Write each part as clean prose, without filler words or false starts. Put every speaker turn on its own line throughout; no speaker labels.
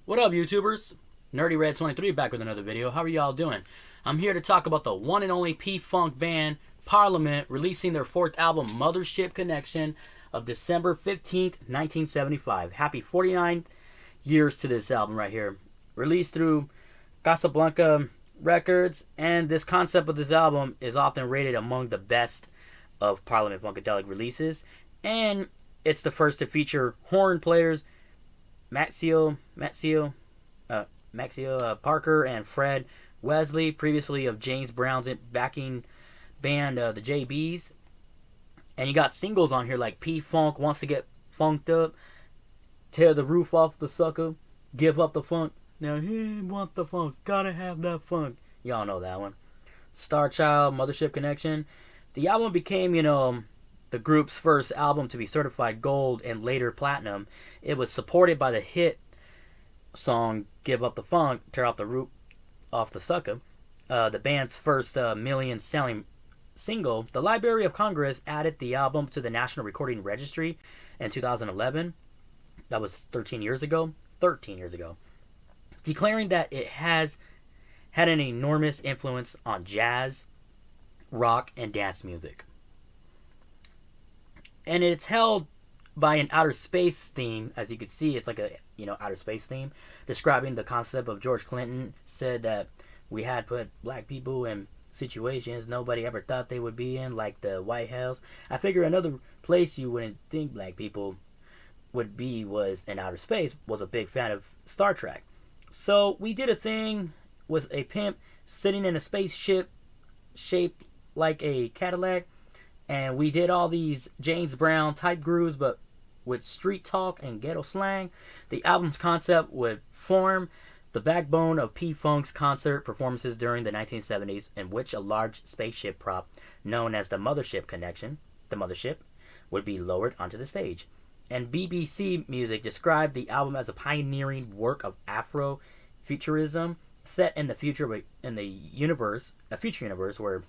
What up, YouTubers? NerdyRed23 back with another video. How are y'all doing? I'm here to talk about the one and only P-Funk band, Parliament, releasing their fourth album, Mothership Connection, of December 15th, 1975. Happy 49 years to this album right here. Released through Casablanca Records, and this concept of this album is often rated among the best of Parliament-Funkadelic releases, and it's the first to feature horn players Maceo, Parker, and Fred Wesley, previously of James Brown's backing band, the JBs. And you got singles on here like P-Funk, Wants to Get Funked Up, Tear the Roof Off the Sucker, Give Up the Funk. Now he want the funk, gotta have that funk. Y'all know that one. Star Child, Mothership Connection. The album became, the group's first album to be certified gold and later platinum. It was supported by the hit song Give Up the Funk, Tear Off the Roof Off the Sucker, the band's first million-selling single. The Library of Congress added the album to the National Recording Registry in 2011. That was 13 years ago. Declaring that it has had an enormous influence on jazz, rock, and dance music. And it's held by an outer space theme. As you can see, it's like a outer space theme, describing the concept of George Clinton said that we had put black people in situations nobody ever thought they would be in, like the White House. I figure another place you wouldn't think black people would be was in outer space. Was a big fan of Star Trek. So we did a thing with a pimp sitting in a spaceship shaped like a Cadillac. And we did all these James Brown type grooves, but with street talk and ghetto slang. The album's concept would form the backbone of P-Funk's concert performances during the 1970s, in which a large spaceship prop known as the Mothership Connection, the Mothership, would be lowered onto the stage. And BBC Music described the album as a pioneering work of Afro-futurism set in the future, a future universe where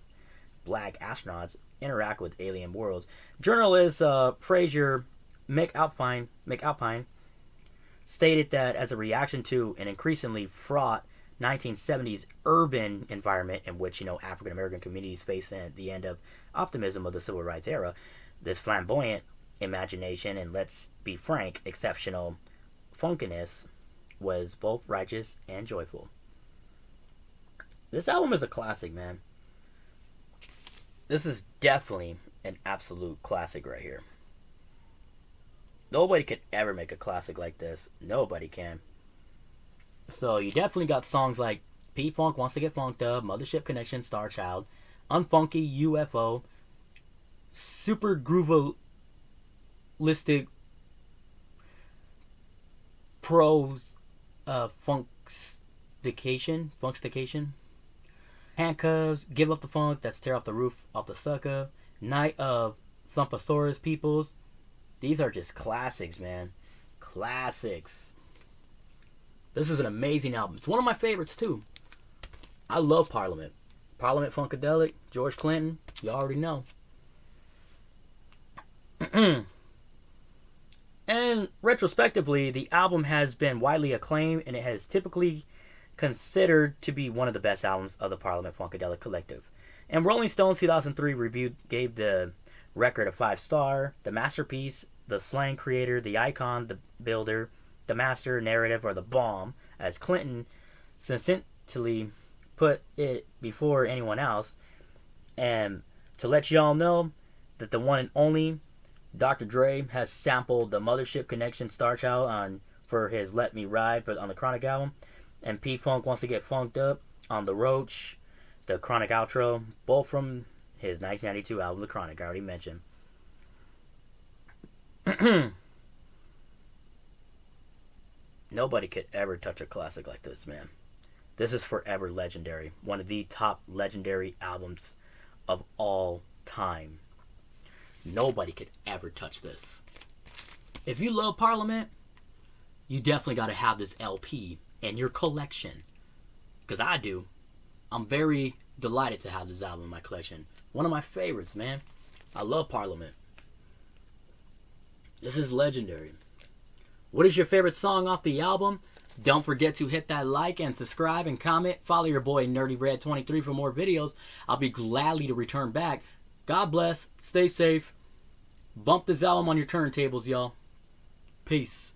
black astronauts interact with alien worlds. Journalist Fraser McAlpine stated that as a reaction to an increasingly fraught 1970s urban environment in which African American communities face at the end of optimism of the civil rights era, this flamboyant imagination and, let's be frank, exceptional funkiness was both righteous and joyful. This album is a classic, man. This is definitely an absolute classic right here. Nobody could ever make a classic like this. Nobody can. So you definitely got songs like P-Funk, Wants to Get Funked Up, Mothership Connection, Star Child, Unfunky UFO, Supergroovalisticprosifunkstication, Handcuffs, Give Up the Funk, that's Tear Off the Roof Off the Sucker, Night of Thumpasorus Peoples. These are just classics, man. Classics. This is an amazing album. It's one of my favorites, too. I love Parliament. Parliament-Funkadelic, George Clinton, you already know. And retrospectively, the album has been widely acclaimed, and it has typically considered to be one of the best albums of the Parliament-Funkadelic collective. And Rolling Stone's 2003 review gave the record a 5-star. The masterpiece, the slang creator, the icon, the builder, the master narrative, or the bomb, as Clinton succinctly put it before anyone else. And to let y'all know that the one and only Dr. Dre has sampled the Mothership Connection Star Child for his Let Me Ride on the Chronic album, and P-Funk Wants to Get Funked Up on the Roach, the Chronic outro, both from his 1992 album, The Chronic, I already mentioned. Nobody could ever touch a classic like this, man. This is forever legendary. One of the top legendary albums of all time. Nobody could ever touch this. If you love Parliament, you definitely got to have this LP in your collection. Because I do. I'm very delighted to have this album in my collection. One of my favorites, man. I love Parliament. This is legendary. What is your favorite song off the album? Don't forget to hit that like and subscribe and comment. Follow your boy NerdyRed23 for more videos. I'll be gladly to return back. God bless. Stay safe. Bump this album on your turntables, y'all. Peace.